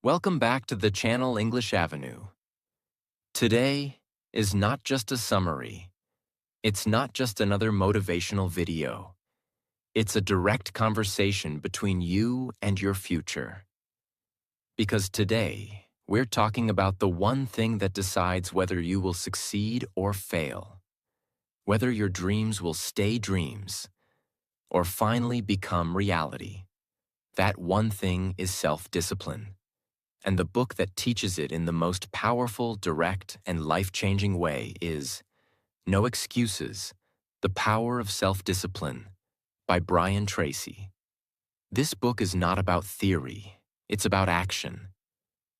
Welcome back to the channel English Avenue. Today is not just a summary. It's not just another motivational video. It's a direct conversation between you and your future. Because today, we're talking about the one thing that decides whether you will succeed or fail. Whether your dreams will stay dreams or finally become reality. That one thing is self-discipline. And the book that teaches it in the most powerful, direct, and life-changing way is No Excuses, The Power of Self-Discipline by Brian Tracy. This book is not about theory, it's about action.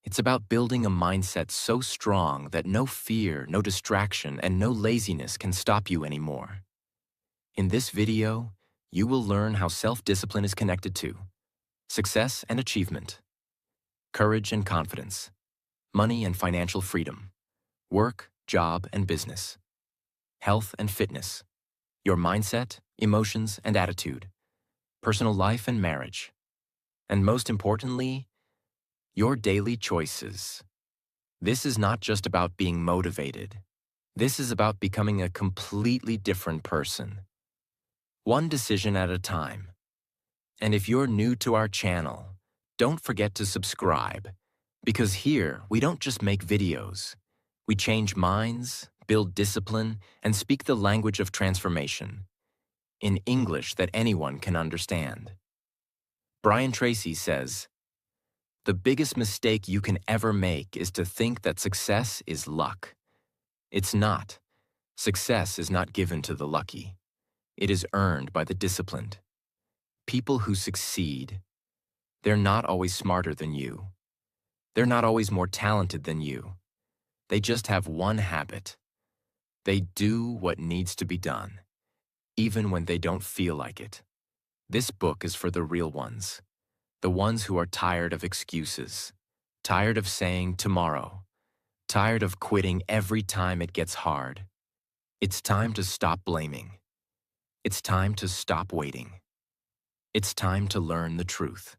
It's about building a mindset so strong that no fear, no distraction, and no laziness can stop you anymore. In this video, you will learn how self-discipline is connected to success and achievement, courage and confidence, money and financial freedom, work, job, and business, health and fitness, your mindset, emotions, and attitude, personal life and marriage, and most importantly, your daily choices. This is not just about being motivated. This is about becoming a completely different person. One decision at a time. And if you're new to our channel, don't forget to subscribe, because here we don't just make videos. We change minds, build discipline, and speak the language of transformation in English that anyone can understand. Brian Tracy says, "The biggest mistake you can ever make is to think that success is luck. It's not. Success is not given to the lucky. It is earned by the disciplined. People who succeed, they're not always smarter than you. They're not always more talented than you. They just have one habit. They do what needs to be done, even when they don't feel like it." This book is for the real ones, the ones who are tired of excuses, tired of saying tomorrow, tired of quitting every time it gets hard. It's time to stop blaming. It's time to stop waiting. It's time to learn the truth.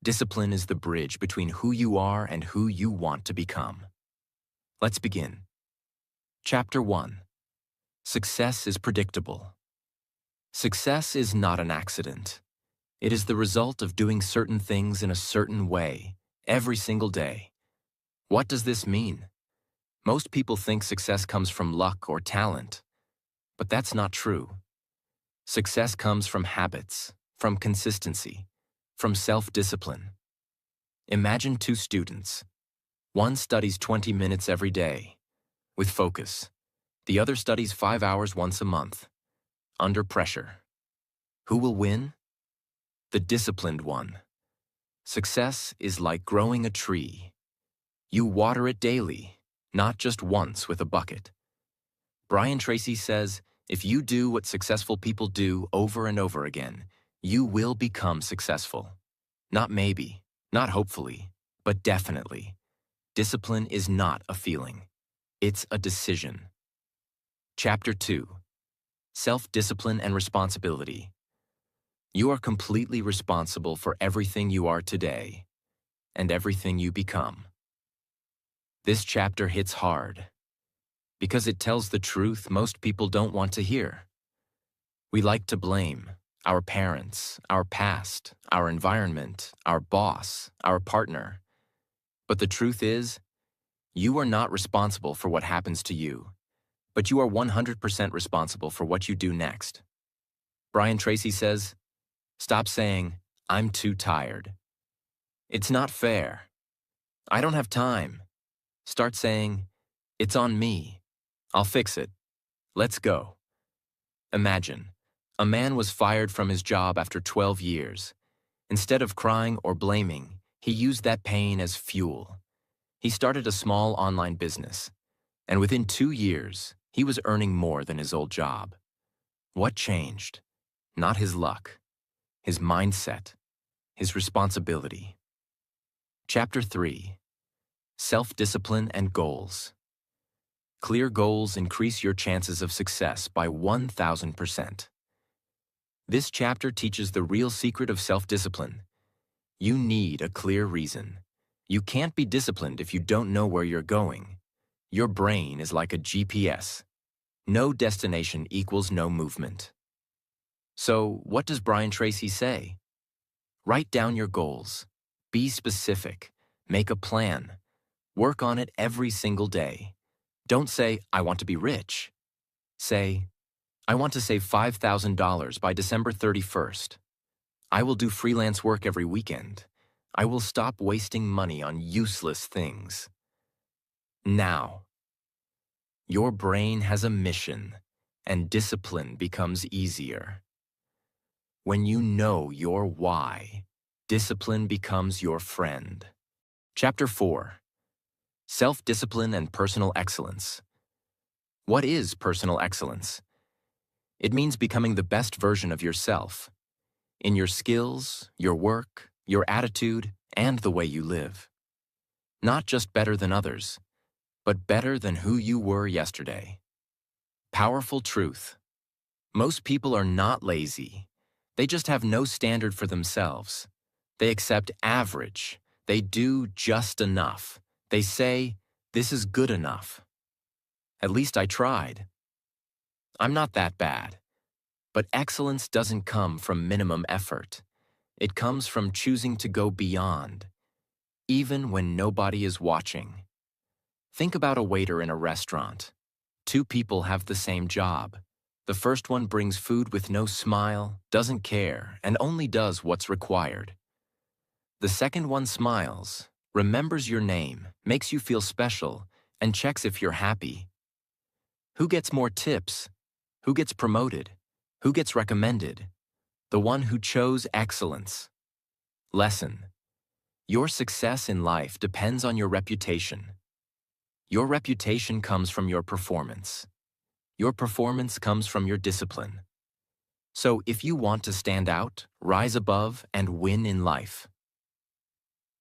Discipline is the bridge between who you are and who you want to become. Let's begin. Chapter 1. Success is predictable. Success is not an accident. It is the result of doing certain things in a certain way, every single day. What does this mean? Most people think success comes from luck or talent, but that's not true. Success comes from habits, from consistency, from self-discipline. Imagine two students. One studies 20 minutes every day, with focus. The other studies 5 hours once a month, under pressure. Who will win? The disciplined one. Success is like growing a tree. You water it daily, not just once with a bucket. Brian Tracy says, if you do what successful people do over and over again, you will become successful. Not maybe, not hopefully, but definitely. Discipline is not a feeling. It's a decision. Chapter 2. Self-discipline and responsibility. You are completely responsible for everything you are today and everything you become. This chapter hits hard because it tells the truth most people don't want to hear. We like to blame our parents, our past, our environment, our boss, our partner. But the truth is, you are not responsible for what happens to you, but you are 100% responsible for what you do next. Brian Tracy says, stop saying, "I'm too tired." "It's not fair." "I don't have time." Start saying, "It's on me. I'll fix it. Let's go." Imagine, a man was fired from his job after 12 years. Instead of crying or blaming, he used that pain as fuel. He started a small online business, and within 2 years, he was earning more than his old job. What changed? Not his luck, his mindset, his responsibility. Chapter 3. Self-discipline and goals. Clear goals increase your chances of success by 1,000%. This chapter teaches the real secret of self-discipline. You need a clear reason. You can't be disciplined if you don't know where you're going. Your brain is like a GPS. No destination equals no movement. So, what does Brian Tracy say? Write down your goals. Be specific. Make a plan. Work on it every single day. Don't say, I want to be rich. Say, I want to save $5,000 by December 31st. I will do freelance work every weekend. I will stop wasting money on useless things. Now, your brain has a mission, and discipline becomes easier. When you know your why, discipline becomes your friend. Chapter 4. Self-discipline and personal excellence. What is personal excellence? It means becoming the best version of yourself, in your skills, your work, your attitude, and the way you live. Not just better than others, but better than who you were yesterday. Powerful truth. Most people are not lazy. They just have no standard for themselves. They accept average. They do just enough. They say, this is good enough. At least I tried. I'm not that bad. But excellence doesn't come from minimum effort. It comes from choosing to go beyond, even when nobody is watching. Think about a waiter in a restaurant. Two people have the same job. The first one brings food with no smile, doesn't care, and only does what's required. The second one smiles, remembers your name, makes you feel special, and checks if you're happy. Who gets more tips? Who gets promoted? Who gets recommended? The one who chose excellence. Lesson. Your success in life depends on your reputation. Your reputation comes from your performance. Your performance comes from your discipline. So if you want to stand out, rise above, and win in life,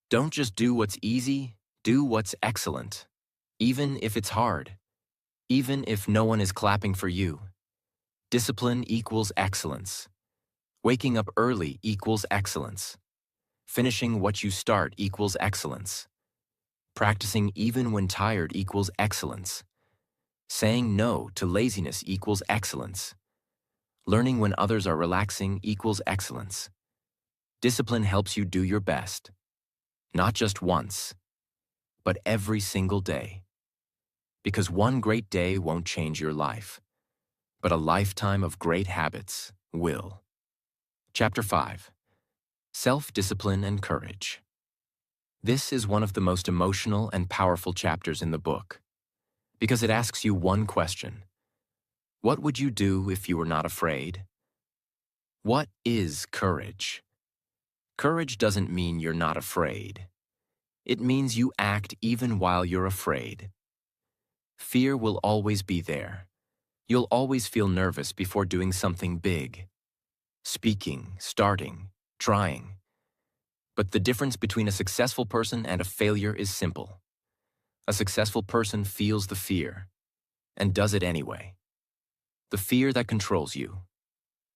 don't just do what's easy, do what's excellent. Even if it's hard. Even if no one is clapping for you. Discipline equals excellence. Waking up early equals excellence. Finishing what you start equals excellence. Practicing even when tired equals excellence. Saying no to laziness equals excellence. Learning when others are relaxing equals excellence. Discipline helps you do your best. Not just once, but every single day. Because one great day won't change your life, but a lifetime of great habits will. Chapter 5. Self-discipline and courage. This is one of the most emotional and powerful chapters in the book, because it asks you one question. What would you do if you were not afraid? What is courage? Courage doesn't mean you're not afraid. It means you act even while you're afraid. Fear will always be there. You'll always feel nervous before doing something big. Speaking, starting, trying. But the difference between a successful person and a failure is simple. A successful person feels the fear and does it anyway. The fear that controls you.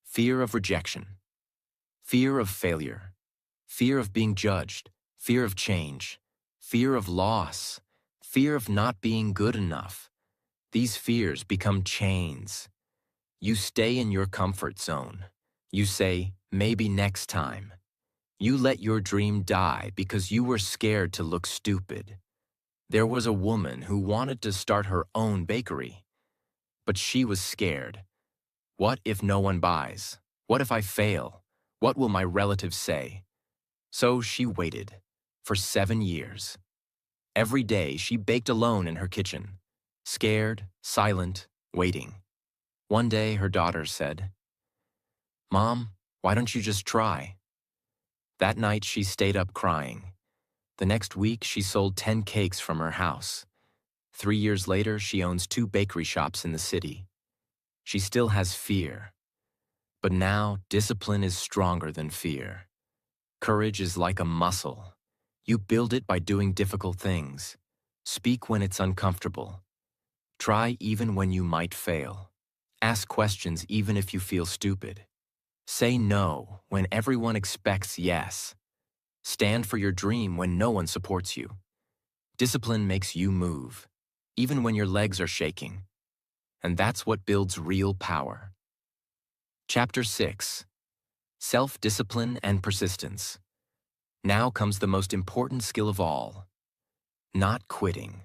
Fear of rejection. Fear of failure. Fear of being judged. Fear of change. Fear of loss. Fear of not being good enough. These fears become chains. You stay in your comfort zone. You say, maybe next time. You let your dream die because you were scared to look stupid. There was a woman who wanted to start her own bakery, but she was scared. What if no one buys? What if I fail? What will my relatives say? So she waited for 7 years. Every day she baked alone in her kitchen, scared, silent, waiting. One day her daughter said, "Mom, why don't you just try?" That night she stayed up crying. The next week she sold 10 cakes from her house. 3 years later she owns 2 bakery shops in the city. She still has fear. But now discipline is stronger than fear. Courage is like a muscle. You build it by doing difficult things. Speak when it's uncomfortable. Try even when you might fail. Ask questions even if you feel stupid. Say no when everyone expects yes. Stand for your dream when no one supports you. Discipline makes you move, even when your legs are shaking. And that's what builds real power. Chapter 6. Self-discipline and persistence. Now comes the most important skill of all. Not quitting.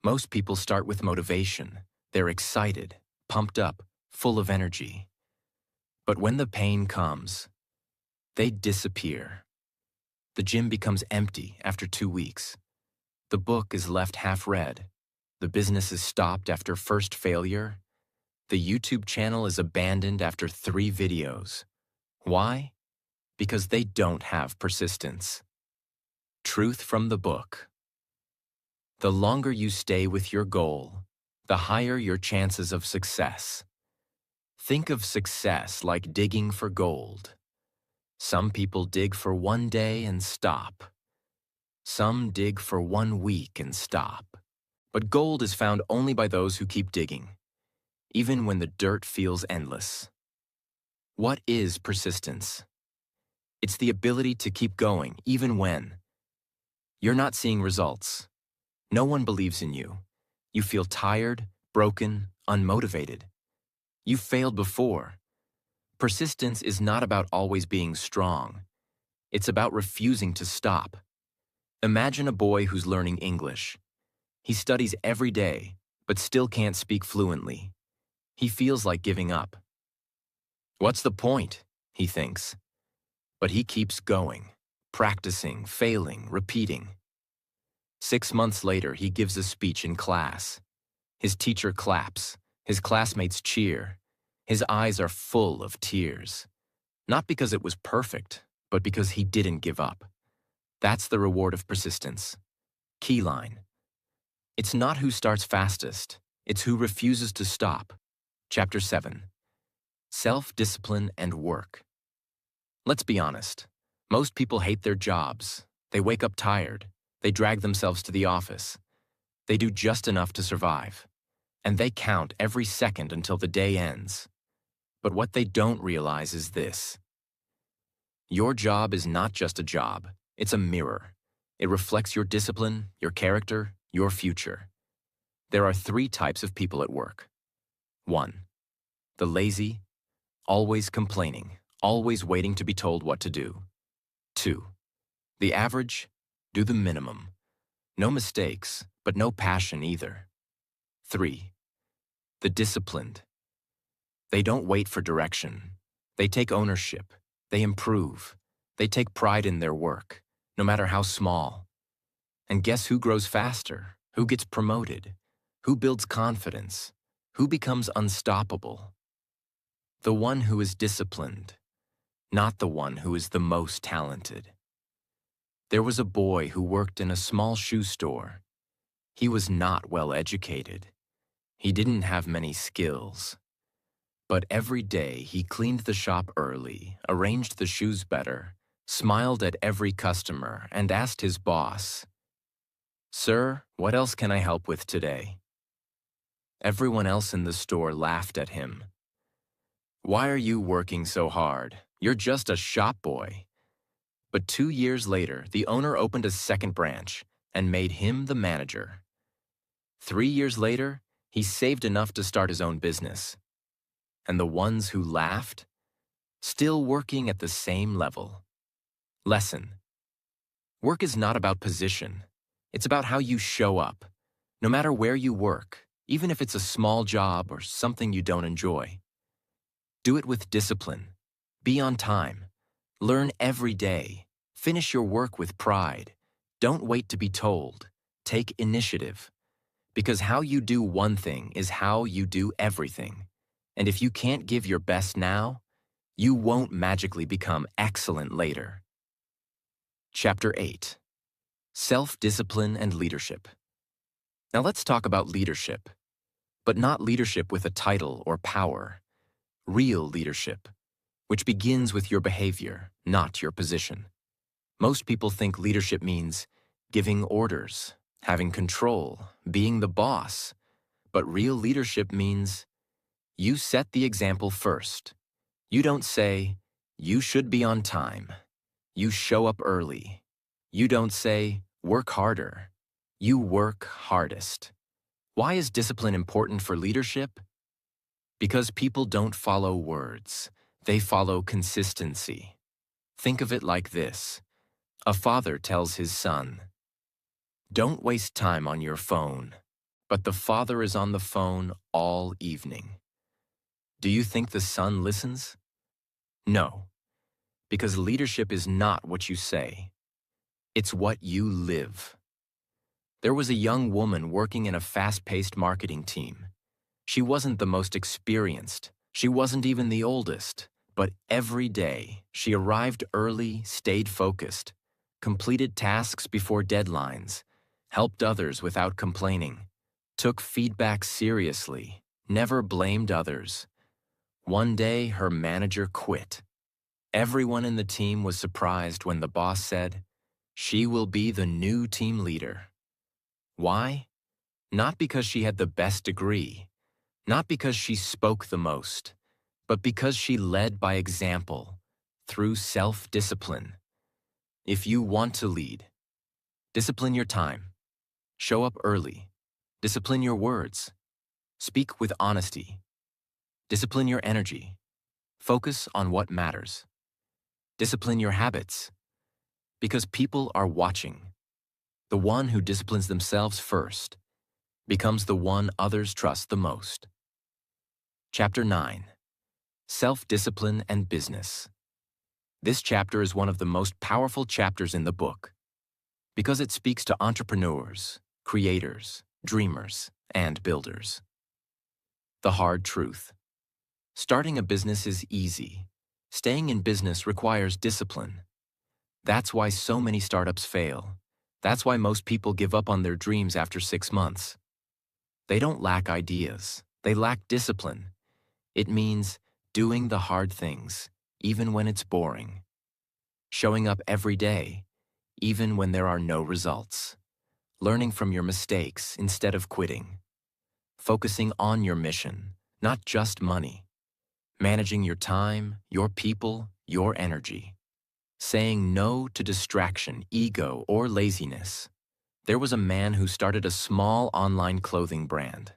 Most people start with motivation. They're excited, pumped up, full of energy. But when the pain comes, they disappear. The gym becomes empty after 2 weeks. The book is left half read. The business is stopped after first failure. The YouTube channel is abandoned after 3 videos. Why? Because they don't have persistence. Truth from the book. The longer you stay with your goal, the higher your chances of success. Think of success like digging for gold. Some people dig for 1 day and stop. Some dig for 1 week and stop. But gold is found only by those who keep digging, even when the dirt feels endless. What is persistence? It's the ability to keep going, even when you're not seeing results. No one believes in you. You feel tired, broken, unmotivated. You've failed before. Persistence is not about always being strong. It's about refusing to stop. Imagine a boy who's learning English. He studies every day, but still can't speak fluently. He feels like giving up. What's the point? He thinks. But he keeps going, practicing, failing, repeating. 6 months later, he gives a speech in class. His teacher claps. His classmates cheer. His eyes are full of tears. Not because it was perfect, but because he didn't give up. That's the reward of persistence. Keyline. It's not who starts fastest, it's who refuses to stop. Chapter 7. Self-discipline and work. Let's be honest. Most people hate their jobs. They wake up tired. They drag themselves to the office. They do just enough to survive. And they count every second until the day ends. But what they don't realize is this. Your job is not just a job. It's a mirror. It reflects your discipline, your character, your future. There are 3 types of people at work. 1. The lazy, always complaining, always waiting to be told what to do. 2. The average, do the minimum. No mistakes, but no passion either. 3. The disciplined. They don't wait for direction. They take ownership. They improve. They take pride in their work, no matter how small. And guess who grows faster? Who gets promoted? Who builds confidence? Who becomes unstoppable? The one who is disciplined, not the one who is the most talented. There was a boy who worked in a small shoe store. He was not well educated. He didn't have many skills. But every day he cleaned the shop early, arranged the shoes better, smiled at every customer, and asked his boss, "Sir, what else can I help with today?" Everyone else in the store laughed at him. "Why are you working so hard? You're just a shop boy." But 2 years later, the owner opened a second branch and made him the manager. 3 years later, he saved enough to start his own business. And the ones who laughed, still working at the same level. Lesson. Work is not about position. It's about how you show up, no matter where you work, even if it's a small job or something you don't enjoy. Do it with discipline. Be on time. Learn every day. Finish your work with pride. Don't wait to be told. Take initiative. Because how you do one thing is how you do everything. And if you can't give your best now, you won't magically become excellent later. Chapter 8. Self-discipline and leadership. Now let's talk about leadership, but not leadership with a title or power. Real leadership, which begins with your behavior, not your position. Most people think leadership means giving orders, having control, being the boss. But real leadership means you set the example first. You don't say, "You should be on time." You show up early. You don't say, work harder. You work hardest. Why is discipline important for leadership? Because people don't follow words. They follow consistency. Think of it like this. A father tells his son, "Don't waste time on your phone." But the father is on the phone all evening. Do you think the son listens? No, because leadership is not what you say. It's what you live. There was a young woman working in a fast-paced marketing team. She wasn't the most experienced. She wasn't even the oldest. But every day, she arrived early, stayed focused, completed tasks before deadlines, helped others without complaining, took feedback seriously, never blamed others. One day, her manager quit. Everyone in the team was surprised when the boss said, "She will be the new team leader." Why? Not because she had the best degree, not because she spoke the most, but because she led by example, through self-discipline. If you want to lead, discipline your time. Show up early. Discipline your words. Speak with honesty. Discipline your energy. Focus on what matters. Discipline your habits. Because people are watching. The one who disciplines themselves first becomes the one others trust the most. Chapter 9. Self-Discipline and Business. This chapter is one of the most powerful chapters in the book because it speaks to entrepreneurs, creators, dreamers, and builders. The hard truth. Starting a business is easy. Staying in business requires discipline. That's why so many startups fail. That's why most people give up on their dreams after 6 months. They don't lack ideas. They lack discipline. It means doing the hard things, even when it's boring. Showing up every day, even when there are no results. Learning from your mistakes instead of quitting. Focusing on your mission, not just money. Managing your time, your people, your energy. Saying no to distraction, ego, or laziness. There was a man who started a small online clothing brand.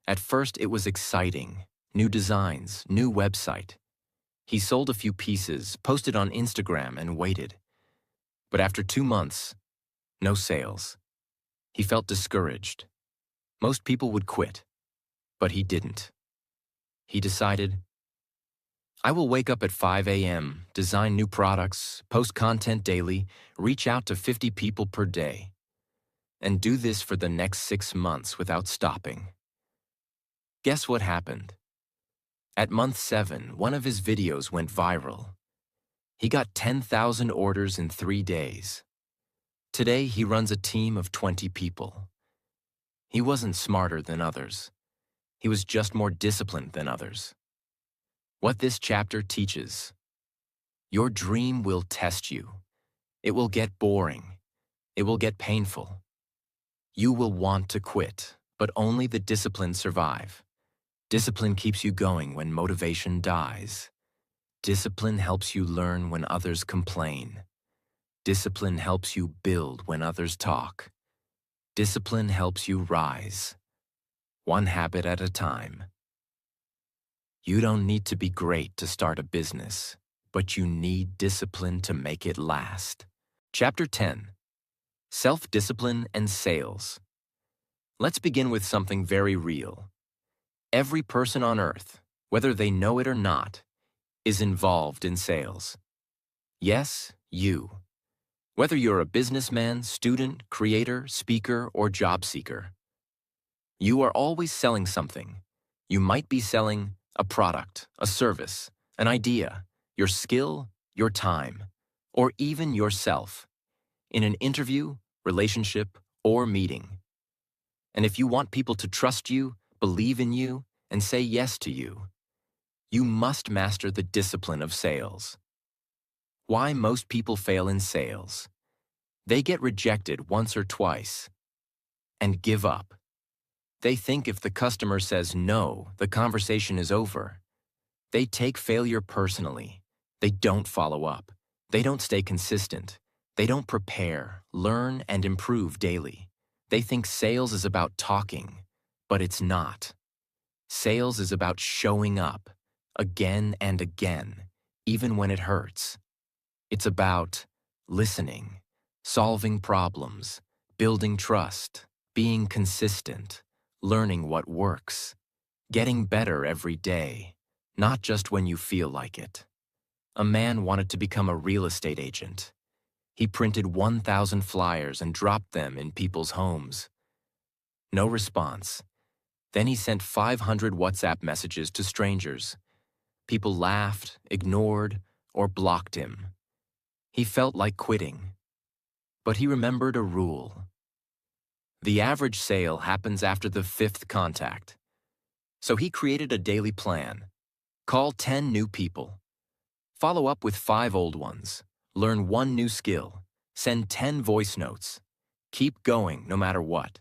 At first, it was exciting. New designs, new website. He sold a few pieces, posted on Instagram, and waited. But after 2 months, no sales. He felt discouraged. Most people would quit, but he didn't. He decided, I will wake up at 5 a.m., design new products, post content daily, reach out to 50 people per day, and do this for the next 6 months without stopping. Guess what happened? At month 7, one of his videos went viral. He got 10,000 orders in 3 days. Today, he runs a team of 20 people. He wasn't smarter than others. He was just more disciplined than others. What this chapter teaches: your dream will test you. It will get boring. It will get painful. You will want to quit, but only the disciplined survive. Discipline keeps you going when motivation dies. Discipline helps you learn when others complain. Discipline helps you build when others talk. Discipline helps you rise, one habit at a time. You don't need to be great to start a business, but you need discipline to make it last. Chapter 10. Self-Discipline and Sales. Let's begin with something very real. Every person on earth, whether they know it or not, is involved in sales. Yes, you. Whether you're a businessman, student, creator, speaker, or job seeker. You are always selling something. You might be selling a product, a service, an idea, your skill, your time, or even yourself, in an interview, relationship, or meeting. And if you want people to trust you, believe in you, and say yes to you, you must master the discipline of sales. Why most people fail in sales? They get rejected once or twice and give up. They think if the customer says no, the conversation is over. They take failure personally. They don't follow up. They don't stay consistent. They don't prepare, learn, and improve daily. They think sales is about talking, but it's not. Sales is about showing up again and again, even when it hurts. It's about listening, solving problems, building trust, being consistent, learning what works, getting better every day, not just when you feel like it. A man wanted to become a real estate agent. He printed 1,000 flyers and dropped them in people's homes. No response. Then he sent 500 WhatsApp messages to strangers. People laughed, ignored, or blocked him. He felt like quitting. But he remembered a rule. The average sale happens after the 5th contact. So he created a daily plan. Call 10 new people. Follow up with 5 old ones. Learn 1 new skill. Send 10 voice notes. Keep going no matter what.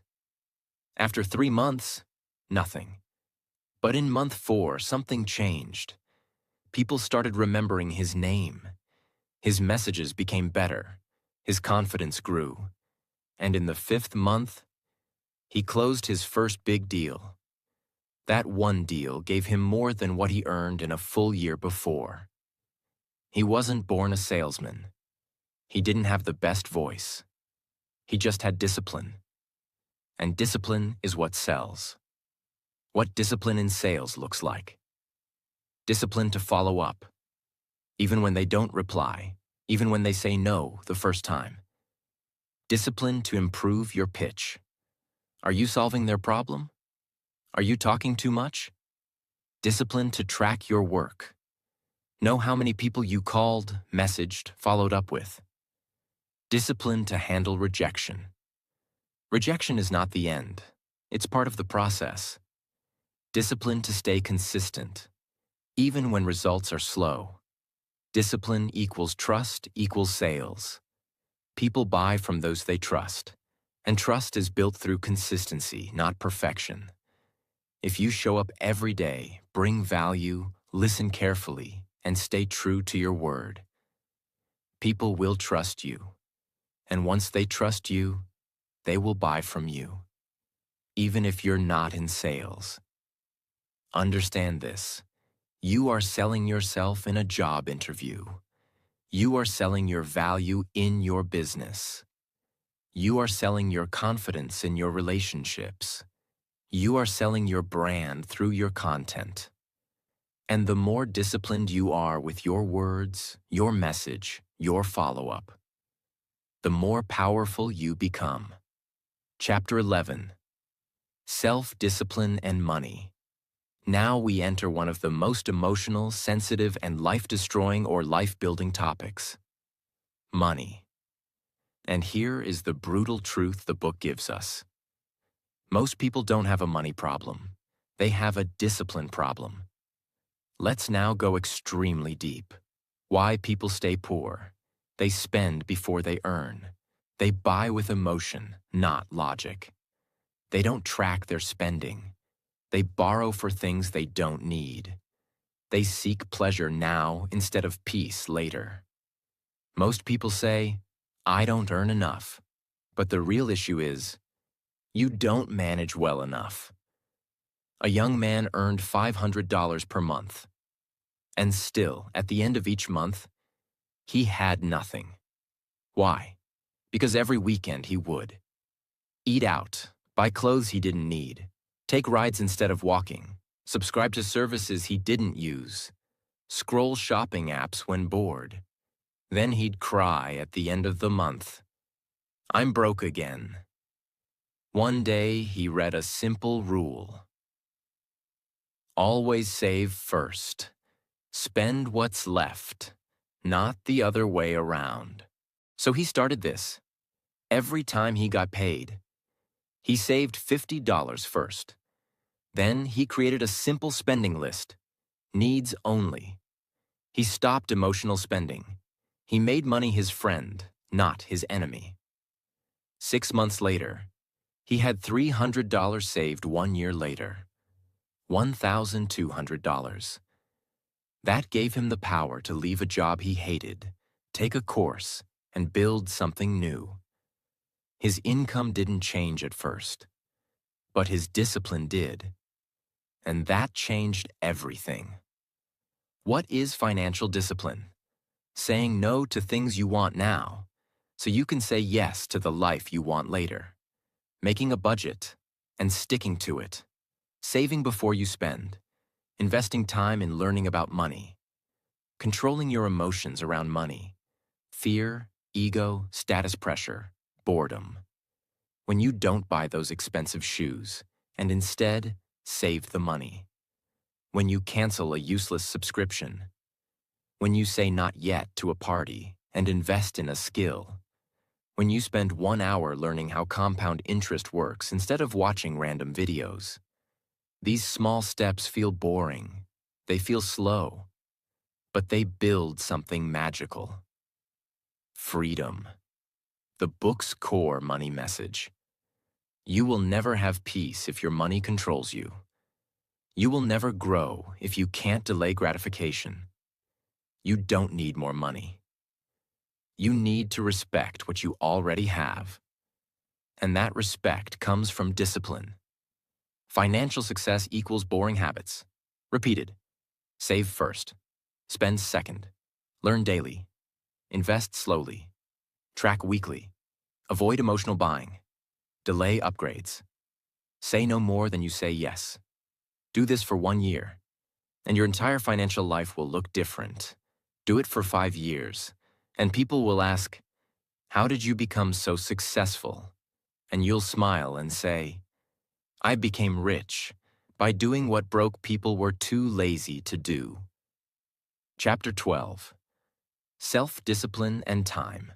After 3 months, nothing. But in month 4, something changed. People started remembering his name. His messages became better. His confidence grew. And in the 5th month, he closed his first big deal. That one deal gave him more than what he earned in a full year before. He wasn't born a salesman. He didn't have the best voice. He just had discipline. And discipline is what sells. What discipline in sales looks like. Discipline to follow up, even when they don't reply, even when they say no the first time. Discipline to improve your pitch. Are you solving their problem? Are you talking too much? Discipline to track your work. Know how many people you called, messaged, followed up with. Discipline to handle rejection. Rejection is not the end. It's part of the process. Discipline to stay consistent, even when results are slow. Discipline equals trust equals sales. People buy from those they trust, and trust is built through consistency, not perfection. If you show up every day, bring value, listen carefully, and stay true to your word, people will trust you. And once they trust you, they will buy from you, even if you're not in sales. Understand this. You are selling yourself in a job interview. You are selling your value in your business. You are selling your confidence in your relationships. You are selling your brand through your content. And the more disciplined you are with your words, your message, your follow-up, the more powerful you become. Chapter 11. Self-discipline and money. Now we enter one of the most emotional, sensitive, and life-destroying or life-building topics: money. And here is the brutal truth the book gives us. Most people don't have a money problem. They have a discipline problem. Let's now go extremely deep. Why people stay poor. They spend before they earn. They buy with emotion, not logic. They don't track their spending. They borrow for things they don't need. They seek pleasure now instead of peace later. Most people say, I don't earn enough. But the real issue is, you don't manage well enough. A young man earned $500 per month. And still, at the end of each month, he had nothing. Why? Because every weekend he would eat out, buy clothes he didn't need, take rides instead of walking, subscribe to services he didn't use, scroll shopping apps when bored. Then he'd cry at the end of the month, I'm broke again. One day he read a simple rule. Always save first. Spend what's left, not the other way around. So he started this. Every time he got paid, he saved $50 first. Then he created a simple spending list, needs only. He stopped emotional spending. He made money his friend, not his enemy. 6 months later, he had $300 saved 1 year later. $1,200. That gave him the power to leave a job he hated, take a course, and build something new. His income didn't change at first, but his discipline did, and that changed everything. What is financial discipline? Saying no to things you want now, so you can say yes to the life you want later. Making a budget and sticking to it. Saving before you spend. Investing time in learning about money. Controlling your emotions around money. Fear, ego, status pressure, boredom. When you don't buy those expensive shoes and instead save the money. When you cancel a useless subscription. When you say not yet to a party and invest in a skill. When you spend 1 hour learning how compound interest works instead of watching random videos. These small steps feel boring. They feel slow. But they build something magical. Freedom. The book's core money message. You will never have peace if your money controls you. You will never grow if you can't delay gratification. You don't need more money. You need to respect what you already have. And that respect comes from discipline. Financial success equals boring habits. Repeated. Save first. Spend second. Learn daily. Invest slowly. Track weekly. Avoid emotional buying. Delay upgrades. Say no more than you say yes. Do this for 1 year, and your entire financial life will look different. Do it for 5 years, and people will ask, "How did you become so successful?" And you'll smile and say, "I became rich by doing what broke people were too lazy to do." Chapter 12. Self-discipline and time.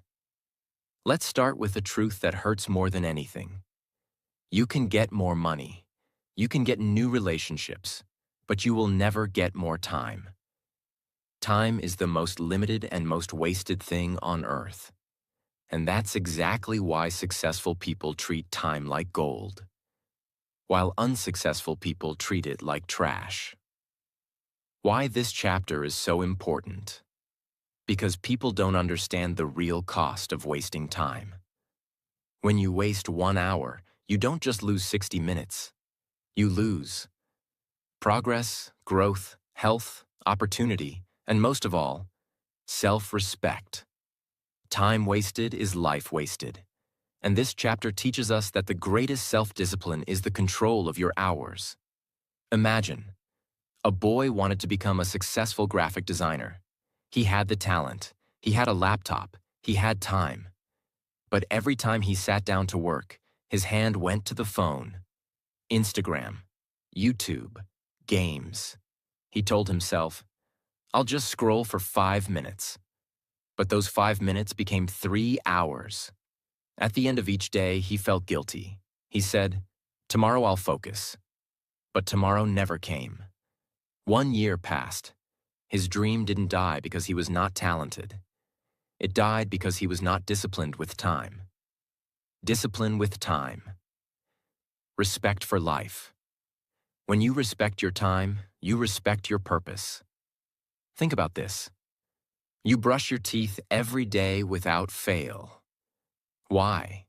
Let's start with a truth that hurts more than anything. You can get more money. You can get new relationships, but you will never get more time. Time is the most limited and most wasted thing on earth. And that's exactly why successful people treat time like gold, while unsuccessful people treat it like trash. Why this chapter is so important? Because people don't understand the real cost of wasting time. When you waste 1 hour, you don't just lose 60 minutes. You lose progress, growth, health, opportunity, and most of all, self-respect. Time wasted is life wasted. And this chapter teaches us that the greatest self-discipline is the control of your hours. Imagine, a boy wanted to become a successful graphic designer. He had the talent, he had a laptop, he had time. But every time he sat down to work, his hand went to the phone. Instagram, YouTube, games. He told himself, "I'll just scroll for 5 minutes." But those 5 minutes became 3 hours. At the end of each day, he felt guilty. He said, "Tomorrow I'll focus." But tomorrow never came. 1 year passed. His dream didn't die because he was not talented. It died because he was not disciplined with time. Discipline with time. Respect for life. When you respect your time, you respect your purpose. Think about this. You brush your teeth every day without fail. Why?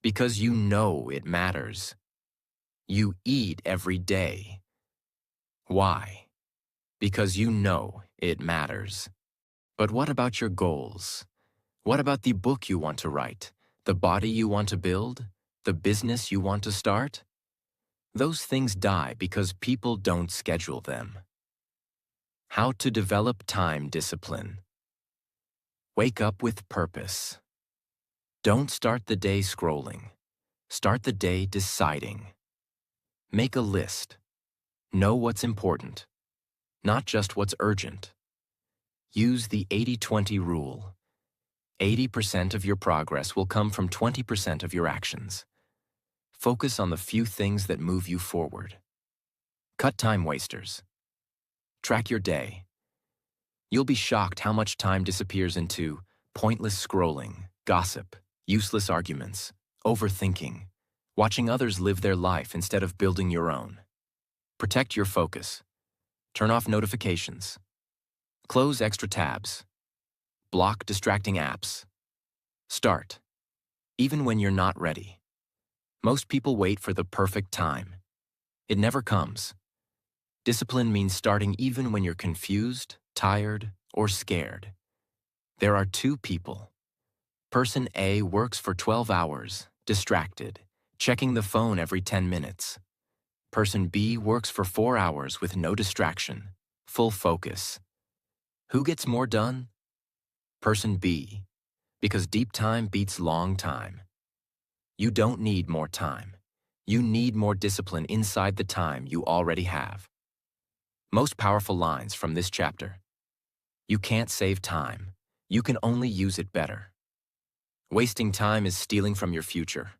Because you know it matters. You eat every day. Why? Because you know it matters. But what about your goals? What about the book you want to write, the body you want to build, the business you want to start? Those things die because people don't schedule them. How to develop time discipline. Wake up with purpose. Don't start the day scrolling. Start the day deciding. Make a list. Know what's important, not just what's urgent. Use the 80-20 rule. 80% of your progress will come from 20% of your actions. Focus on the few things that move you forward. Cut time wasters. Track your day. You'll be shocked how much time disappears into pointless scrolling, gossip, useless arguments, overthinking, watching others live their life instead of building your own. Protect your focus. Turn off notifications. Close extra tabs. Block distracting apps. Start, even when you're not ready. Most people wait for the perfect time. It never comes. Discipline means starting even when you're confused, tired, or scared. There are two people. Person A works for 12 hours, distracted, checking the phone every 10 minutes. Person B works for 4 hours with no distraction, full focus. Who gets more done? Person B, because deep time beats long time. You don't need more time. You need more discipline inside the time you already have. Most powerful lines from this chapter. You can't save time. You can only use it better. Wasting time is stealing from your future.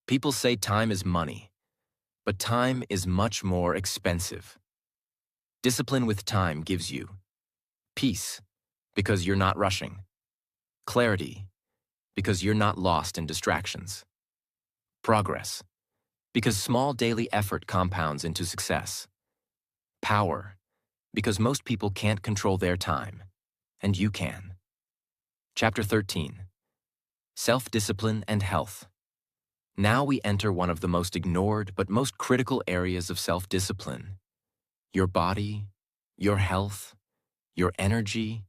People say time is money, but time is much more expensive. Discipline with time gives you peace, because you're not rushing. Clarity, because you're not lost in distractions. Progress, because small daily effort compounds into success. Power, because most people can't control their time, and you can. Chapter 13. Self-discipline and health. Now we enter one of the most ignored but most critical areas of self-discipline. Your body, your health, your energy.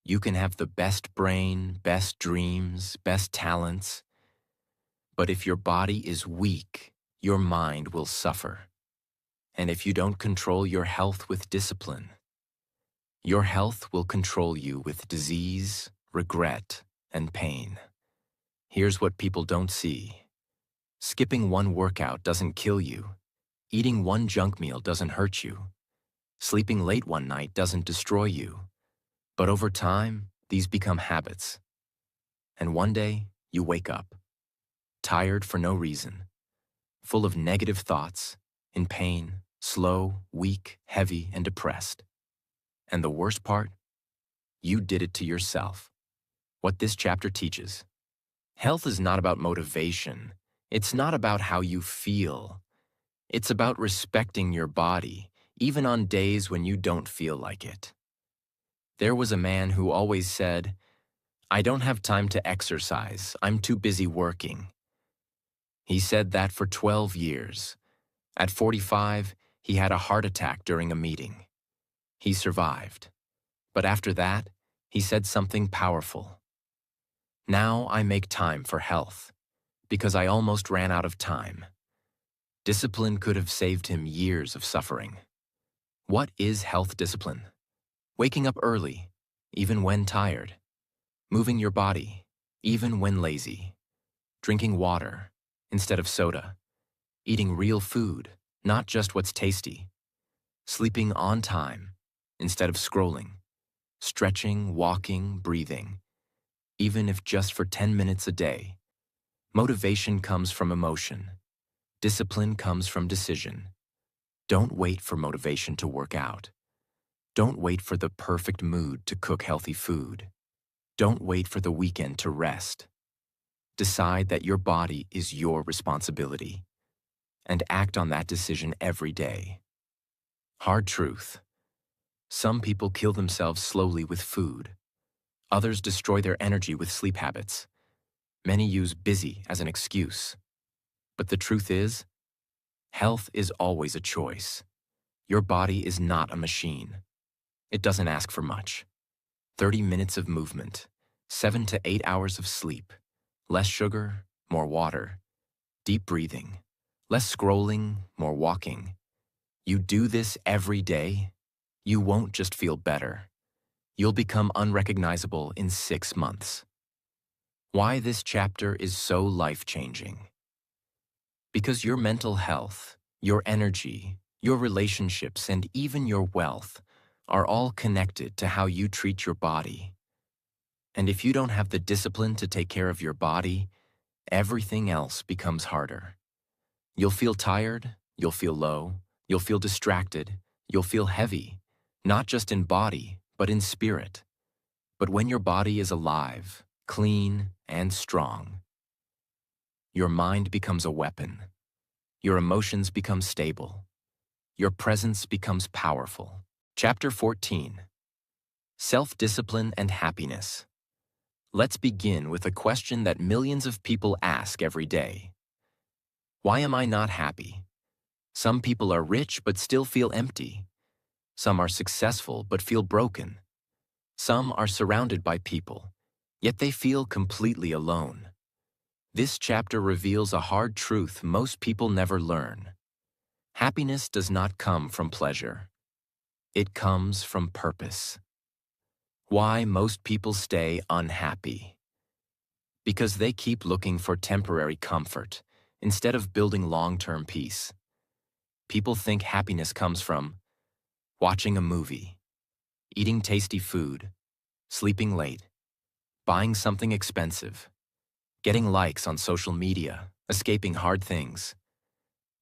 You can have the best brain, best dreams, best talents. But if your body is weak, your mind will suffer. And if you don't control your health with discipline, your health will control you with disease, regret, and pain. Here's what people don't see. Skipping one workout doesn't kill you. Eating one junk meal doesn't hurt you. Sleeping late one night doesn't destroy you. But over time, these become habits. And one day, you wake up, tired for no reason, full of negative thoughts, in pain, slow, weak, heavy, and depressed. And the worst part? You did it to yourself. What this chapter teaches. Health is not about motivation. It's not about how you feel. It's about respecting your body, even on days when you don't feel like it. There was a man who always said, "I don't have time to exercise. I'm too busy working." He said that for 12 years. At 45, he had a heart attack during a meeting. He survived. But after that, he said something powerful. "Now I make time for health, because I almost ran out of time." Discipline could have saved him years of suffering. What is health discipline? Waking up early, even when tired. Moving your body, even when lazy. Drinking water instead of soda. Eating real food, not just what's tasty. Sleeping on time instead of scrolling. Stretching, walking, breathing. Even if just for 10 minutes a day. Motivation comes from emotion. Discipline comes from decision. Don't wait for motivation to work out. Don't wait for the perfect mood to cook healthy food. Don't wait for the weekend to rest. Decide that your body is your responsibility, and act on that decision every day. Hard truth. Some people kill themselves slowly with food. Others destroy their energy with sleep habits. Many use busy as an excuse. But the truth is, health is always a choice. Your body is not a machine. It doesn't ask for much. 30 minutes of movement, 7 to 8 hours of sleep, less sugar, more water, deep breathing, less scrolling, more walking. You do this every day, you won't just feel better. You'll become unrecognizable in 6 months. Why this chapter is so life-changing? Because your mental health, your energy, your relationships, and even your wealth are all connected to how you treat your body. And if you don't have the discipline to take care of your body, everything else becomes harder. You'll feel tired, you'll feel low, you'll feel distracted, you'll feel heavy, not just in body, but in spirit. But when your body is alive, clean, and strong, your mind becomes a weapon. Your emotions become stable. Your presence becomes powerful. Chapter 14. Self-discipline and happiness. Let's begin with a question that millions of people ask every day. Why am I not happy? Some people are rich but still feel empty. Some are successful but feel broken. Some are surrounded by people, yet they feel completely alone. This chapter reveals a hard truth most people never learn. Happiness does not come from pleasure. It comes from purpose. Why most people stay unhappy? Because they keep looking for temporary comfort instead of building long-term peace. People think happiness comes from watching a movie, eating tasty food, sleeping late, buying something expensive, getting likes on social media, escaping hard things.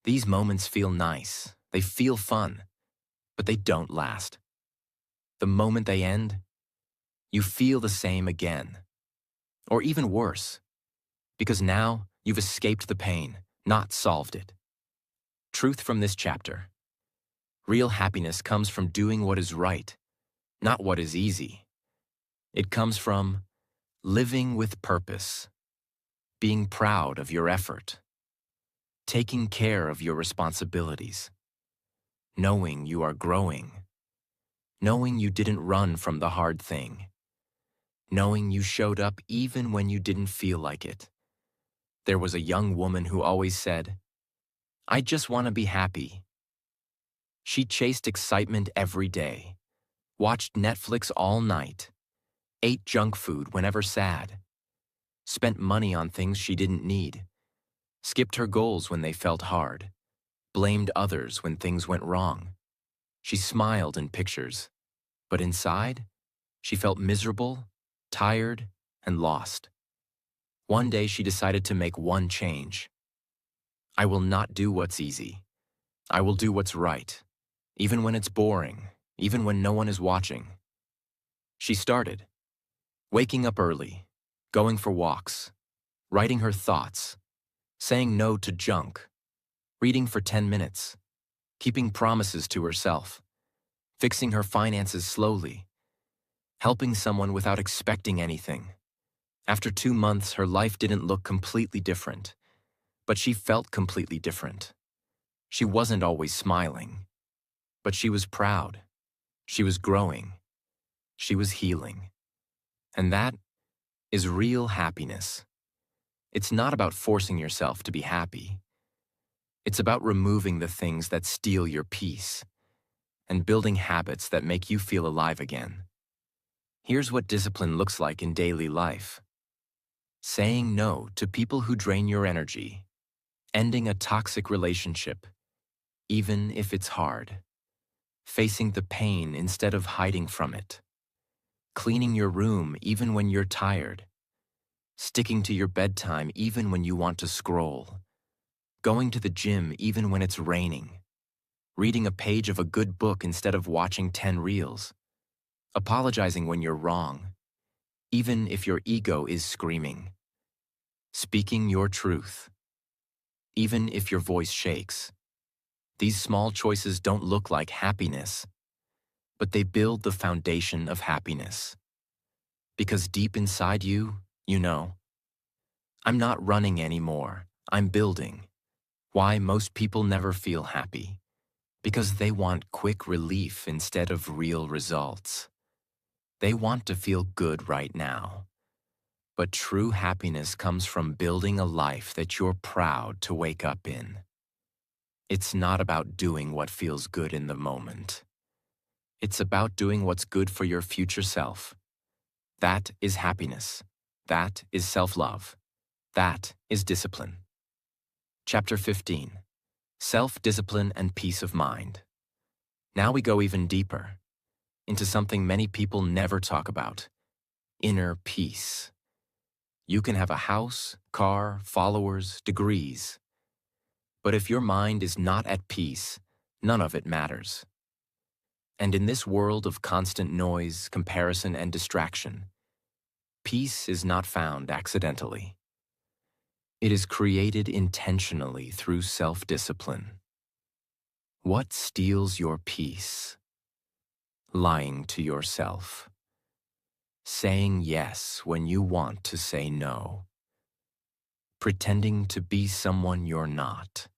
These moments feel nice, they feel fun, but they don't last. The moment they end, you feel the same again. Or even worse, because now you've escaped the pain, not solved it. Truth from this chapter. Real happiness comes from doing what is right, not what is easy. It comes from living with purpose, being proud of your effort, taking care of your responsibilities, knowing you are growing, knowing you didn't run from the hard thing, knowing you showed up even when you didn't feel like it. There was a young woman who always said, "I just want to be happy." She chased excitement every day, watched Netflix all night, ate junk food whenever sad, spent money on things she didn't need, skipped her goals when they felt hard, blamed others when things went wrong. She smiled in pictures, but inside, she felt miserable, tired, and lost. One day she decided to make one change. I will not do what's easy. I will do what's right, even when it's boring, even when no one is watching. She started, waking up early, going for walks, writing her thoughts, saying no to junk, reading for 10 minutes, keeping promises to herself, fixing her finances slowly, helping someone without expecting anything. After 2 months, her life didn't look completely different, but she felt completely different. She wasn't always smiling, but she was proud. She was growing. She was healing. And that is real happiness. It's not about forcing yourself to be happy. It's about removing the things that steal your peace and building habits that make you feel alive again. Here's what discipline looks like in daily life. Saying no to people who drain your energy. Ending a toxic relationship, even if it's hard. Facing the pain instead of hiding from it. Cleaning your room even when you're tired. Sticking to your bedtime even when you want to scroll. Going to the gym even when it's raining. Reading a page of a good book instead of watching 10 reels. Apologizing when you're wrong, even if your ego is screaming. Speaking your truth, even if your voice shakes. These small choices don't look like happiness, but they build the foundation of happiness. Because deep inside you, you know, I'm not running anymore, I'm building. Why most people never feel happy? Because they want quick relief instead of real results. They want to feel good right now. But true happiness comes from building a life that you're proud to wake up in. It's not about doing what feels good in the moment. It's about doing what's good for your future self. That is happiness. That is self-love. That is discipline. Chapter 15. Self-discipline and peace of mind. Now we go even deeper, into something many people never talk about: inner peace. You can have a house, car, followers, degrees. But if your mind is not at peace, none of it matters. And in this world of constant noise, comparison, and distraction, peace is not found accidentally. It is created intentionally through self-discipline. What steals your peace? Lying to yourself. saying yes when you want to say no, pretending to be someone you're not,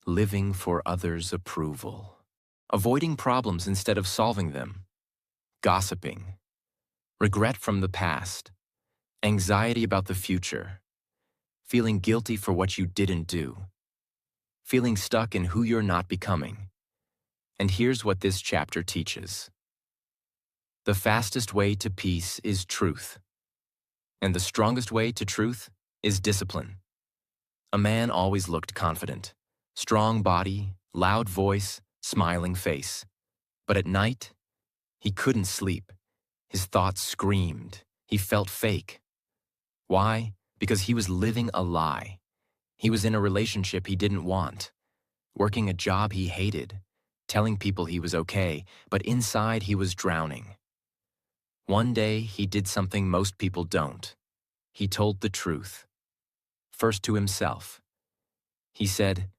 living for others' approval, avoiding problems instead of solving them, gossiping, regret from the past, anxiety about the future, feeling guilty for what you didn't do, feeling stuck in who you're not becoming. And here's what this chapter teaches. The fastest way to peace is truth, and the strongest way to truth is discipline. A man always looked confident, strong body, loud voice, smiling face. But at night, he couldn't sleep. His thoughts screamed. He felt fake. Why? Because he was living a lie. He was in a relationship he didn't want, working a job he hated, telling people he was okay, but inside he was drowning. One day, he did something most people don't. He told the truth. First to himself. He said,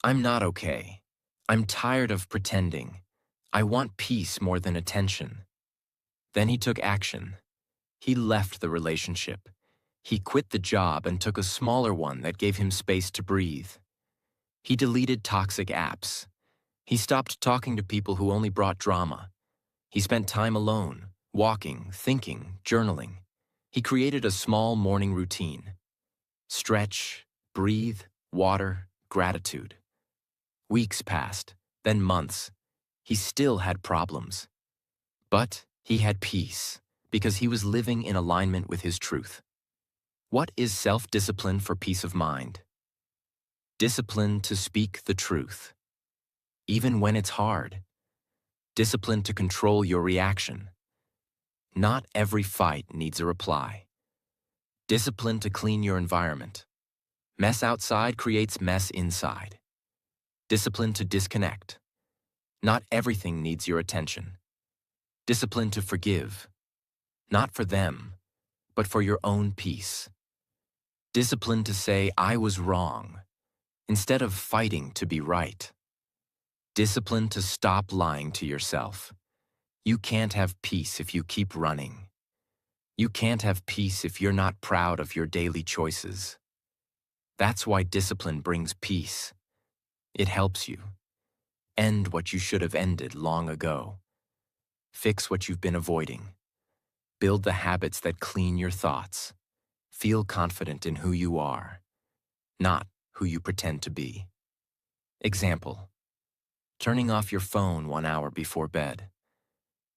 "I'm not okay. I'm tired of pretending. I want peace more than attention." Then he took action. He left the relationship. He quit the job and took a smaller one that gave him space to breathe. He deleted toxic apps. He stopped talking to people who only brought drama. He spent time alone, walking, thinking, journaling. He created a small morning routine. Stretch, breathe, water, gratitude. Weeks passed, then months. He still had problems. But he had peace because he was living in alignment with his truth. What is self-discipline for peace of mind? Discipline to speak the truth, even when it's hard. Discipline to control your reaction. Not every fight needs a reply. Discipline to clean your environment. Mess outside creates mess inside. Discipline to disconnect. Not everything needs your attention. Discipline to forgive. Not for them, but for your own peace. Discipline to say, "I was wrong," instead of fighting to be right. Discipline to stop lying to yourself. You can't have peace if you keep running. You can't have peace if you're not proud of your daily choices. That's why discipline brings peace. It helps you. End what you should have ended long ago. Fix what you've been avoiding. Build the habits that clean your thoughts. Feel confident in who you are, not who you pretend to be. Example: turning off your phone 1 hour before bed.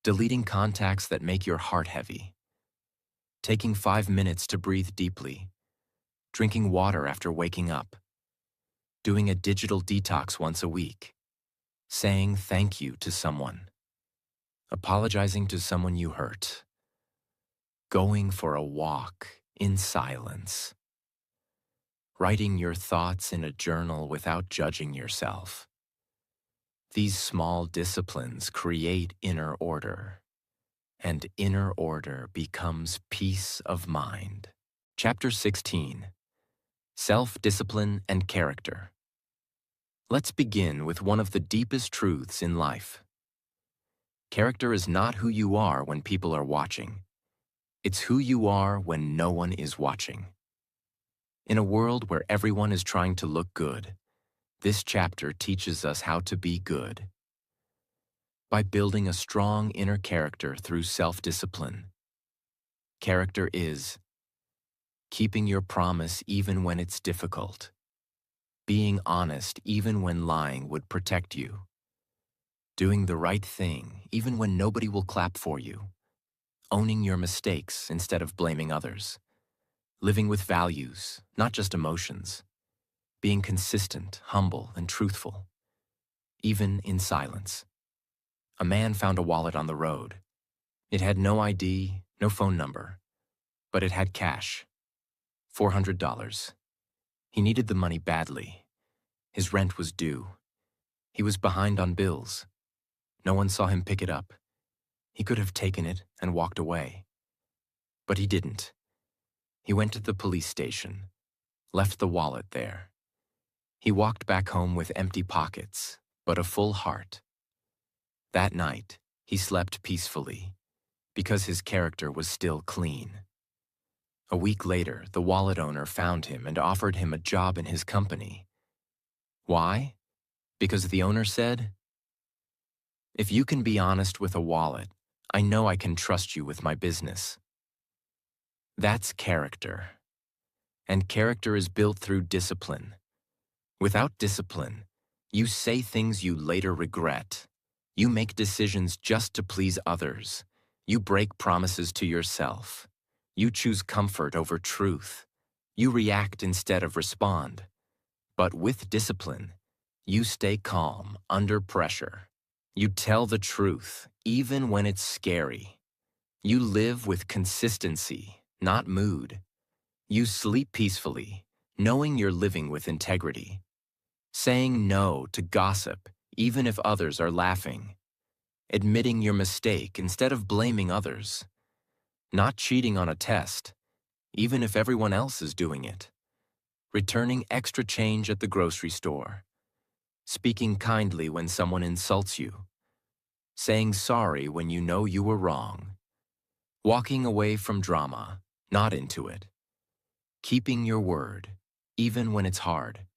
Deleting contacts that make your heart heavy. Taking 5 minutes to breathe deeply. Drinking water after waking up. Doing a digital detox once a week. Saying thank you to someone. Apologizing to someone you hurt. Going for a walk in silence. Writing your thoughts in a journal without judging yourself. These small disciplines create inner order, and inner order becomes peace of mind. Chapter 16. Self-discipline and character. Let's begin with one of the deepest truths in life. Character is not who you are when people are watching. It's who you are when no one is watching. In a world where everyone is trying to look good, this chapter teaches us how to be good. By building a strong inner character through self-discipline. Character is keeping your promise even when it's difficult, being honest even when lying would protect you, doing the right thing even when nobody will clap for you, owning your mistakes instead of blaming others, living with values, not just emotions, being consistent, humble, and truthful, even in silence. A man found a wallet on the road. It had no ID, no phone number, but it had cash, $400. He needed the money badly. His rent was due. He was behind on bills. No one saw him pick it up. He could have taken it and walked away. But he didn't. He went to the police station, left the wallet there. He walked back home with empty pockets, but a full heart. That night, he slept peacefully, Because his character was still clean. A week later, the wallet owner found him and offered him a job in his company. Why? Because the owner said, "If you can be honest with a wallet, I know I can trust you with my business." That's character. And character is built through discipline. Without discipline, you say things you later regret. You make decisions just to please others. You break promises to yourself. You choose comfort over truth. You react instead of respond. But with discipline, you stay calm under pressure. You tell the truth, even when it's scary. You live with consistency, not mood. You sleep peacefully, knowing you're living with integrity. Saying no to gossip, even if others are laughing. Admitting your mistake instead of blaming others. Not cheating on a test, even if everyone else is doing it. Returning extra change at the grocery store. Speaking kindly when someone insults you. Saying sorry when you know you were wrong. Walking away from drama, not into it. Keeping your word, even when it's hard.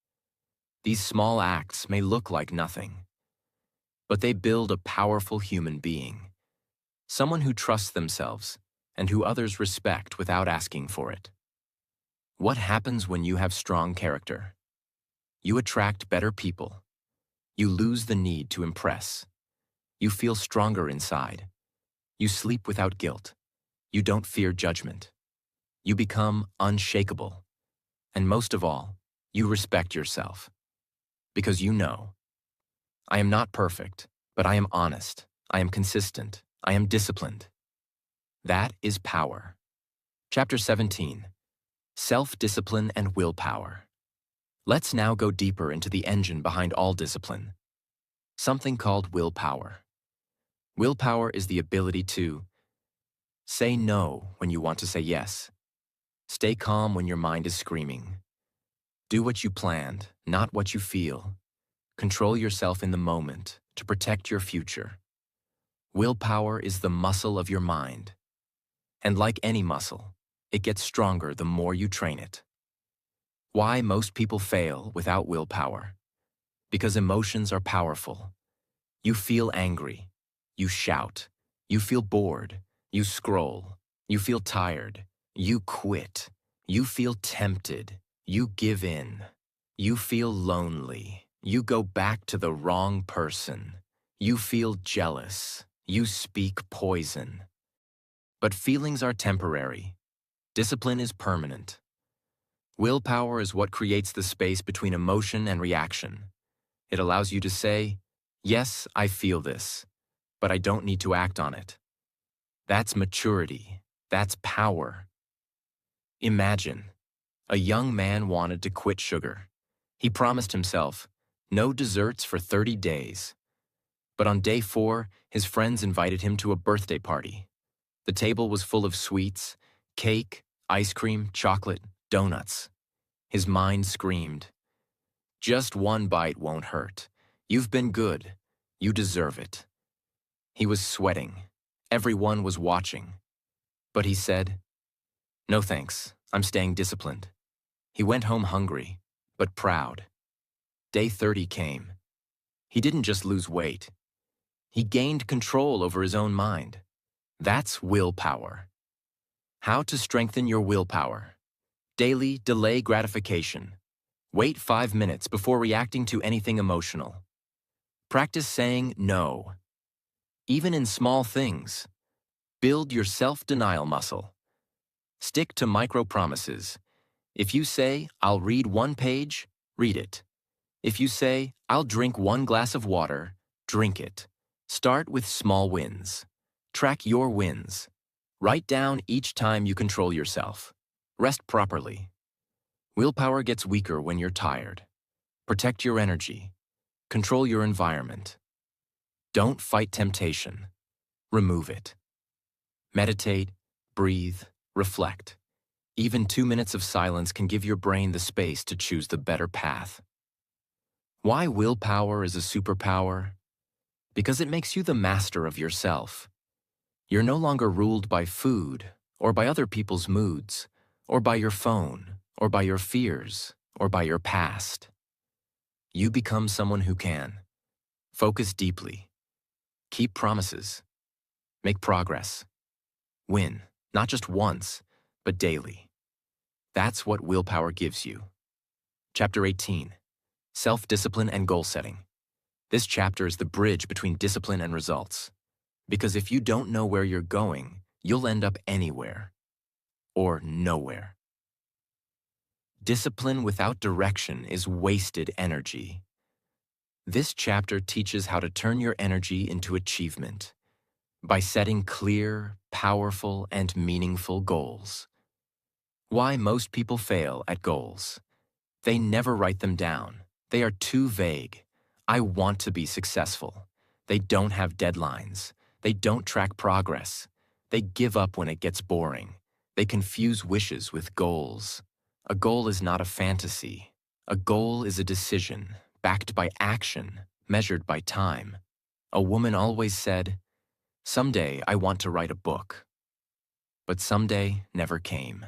These small acts may look like nothing, but they build a powerful human being. Someone who trusts themselves and who others respect without asking for it. What happens when you have strong character? You attract better people. You lose the need to impress. You feel stronger inside. You sleep without guilt. You don't fear judgment. You become unshakable. And most of all, you respect yourself. Because you know, I am not perfect, but I am honest. I am consistent. I am disciplined. That is power. Chapter 17. Self-discipline and willpower. Let's now go deeper into the engine behind all discipline. Something called willpower. Willpower is the ability to say no when you want to say yes. Stay calm when your mind is screaming. Do what you planned, not what you feel. Control yourself in the moment to protect your future. Willpower is the muscle of your mind. And like any muscle, it gets stronger the more you train it. Why most people fail without willpower? Because emotions are powerful. You feel angry. You shout. You feel bored. You scroll. You feel tired. You quit. You feel tempted. You give in. You feel lonely. You go back to the wrong person. You feel jealous. You speak poison. But feelings are temporary. Discipline is permanent. Willpower is what creates the space between emotion and reaction. It allows you to say, "Yes, I feel this, but I don't need to act on it." That's maturity. That's power. Imagine, a young man wanted to quit sugar. He promised himself, no desserts for 30 days. But on day 4, his friends invited him to a birthday party. The table was full of sweets, cake, ice cream, chocolate, donuts. His mind screamed, "Just one bite won't hurt. You've been good. You deserve it." He was sweating. Everyone was watching. But he said, "No thanks. I'm staying disciplined." He went home hungry, but proud. Day 30 came. He didn't just lose weight. He gained control over his own mind. That's willpower. How to strengthen your willpower. Daily delay gratification. Wait 5 minutes before reacting to anything emotional. Practice saying no. Even in small things. Build your self-denial muscle. Stick to micro-promises. If you say, "I'll read 1 page," read it. If you say, "I'll drink 1 glass of water," drink it. Start with small wins. Track your wins. Write down each time you control yourself. Rest properly. Willpower gets weaker when you're tired. Protect your energy. Control your environment. Don't fight temptation. Remove it. Meditate, breathe, reflect. Even 2 minutes of silence can give your brain the space to choose the better path. Why willpower is a superpower? Because it makes you the master of yourself. You're no longer ruled by food, or by other people's moods, or by your phone, or by your fears, or by your past. You become someone who can. Focus deeply. Keep promises. Make progress. Win, not just once, but daily. That's what willpower gives you. Chapter 18, Self-Discipline and Goal Setting. This chapter is the bridge between discipline and results. Because if you don't know where you're going, you'll end up anywhere or nowhere. Discipline without direction is wasted energy. This chapter teaches how to turn your energy into achievement by setting clear, powerful, and meaningful goals. Why most people fail at goals. They never write them down. They are too vague. I want to be successful. They don't have deadlines. They don't track progress. They give up when it gets boring. They confuse wishes with goals. A goal is not a fantasy. A goal is a decision, backed by action, measured by time. A woman always said, "Someday I want to write a book." But someday never came.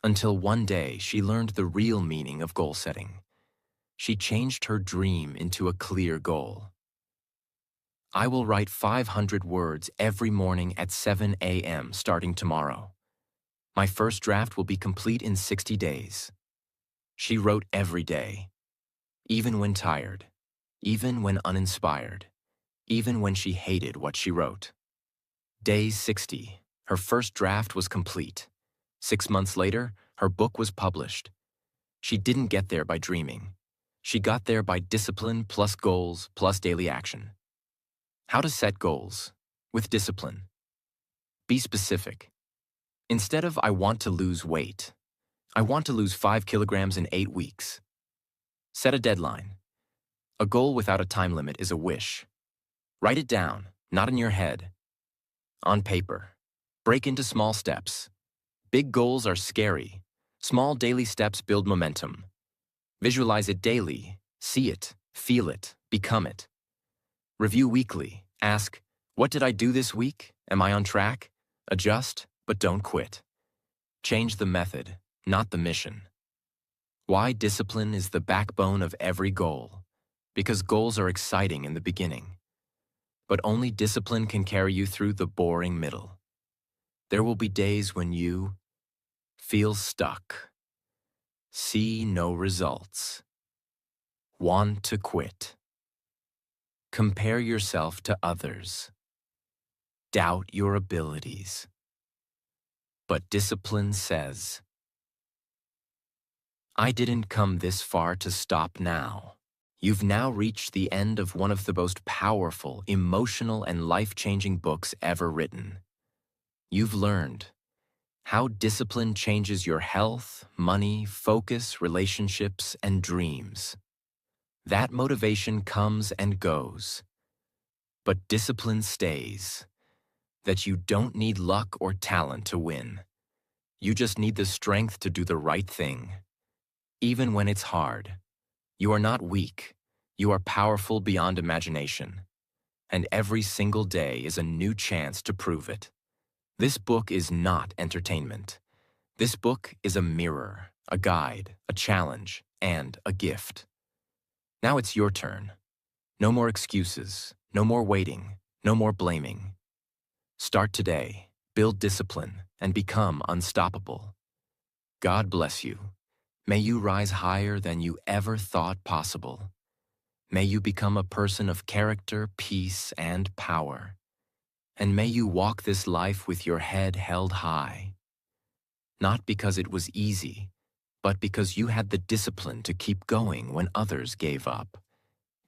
Until one day she learned the real meaning of goal setting. She changed her dream into a clear goal. I will write 500 words every morning at 7 a.m. starting tomorrow. My first draft will be complete in 60 days. She wrote every day, even when tired, even when uninspired, even when she hated what she wrote. Day 60, her first draft was complete. 6 months later, her book was published. She didn't get there by dreaming. She got there by discipline plus goals plus daily action. How to set goals with discipline. Be specific. Instead of "I want to lose weight," "I want to lose 5 kilograms in 8 weeks." Set a deadline. A goal without a time limit is a wish. Write it down, not in your head. On paper. Break into small steps. Big goals are scary. Small daily steps build momentum. Visualize it daily. See it, feel it, become it. Review weekly. Ask, what did I do this week? Am I on track? Adjust, but don't quit. Change the method, not the mission. Why discipline is the backbone of every goal. Because goals are exciting in the beginning. But only discipline can carry you through the boring middle. There will be days when you feel stuck, see no results, want to quit, compare yourself to others, doubt your abilities. But discipline says, I didn't come this far to stop now. You've now reached the end of one of the most powerful, emotional, and life-changing books ever written. You've learned how discipline changes your health, money, focus, relationships, and dreams. That motivation comes and goes. But discipline stays. That you don't need luck or talent to win. You just need the strength to do the right thing. Even when it's hard. You are not weak. You are powerful beyond imagination. And every single day is a new chance to prove it. This book is not entertainment. This book is a mirror, a guide, a challenge, and a gift. Now it's your turn. No more excuses, no more waiting, no more blaming. Start today, build discipline, and become unstoppable. God bless you. May you rise higher than you ever thought possible. May you become a person of character, peace, and power. And may you walk this life with your head held high. Not because it was easy, but because you had the discipline to keep going when others gave up.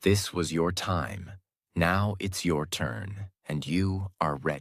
This was your time. Now it's your turn, and you are ready.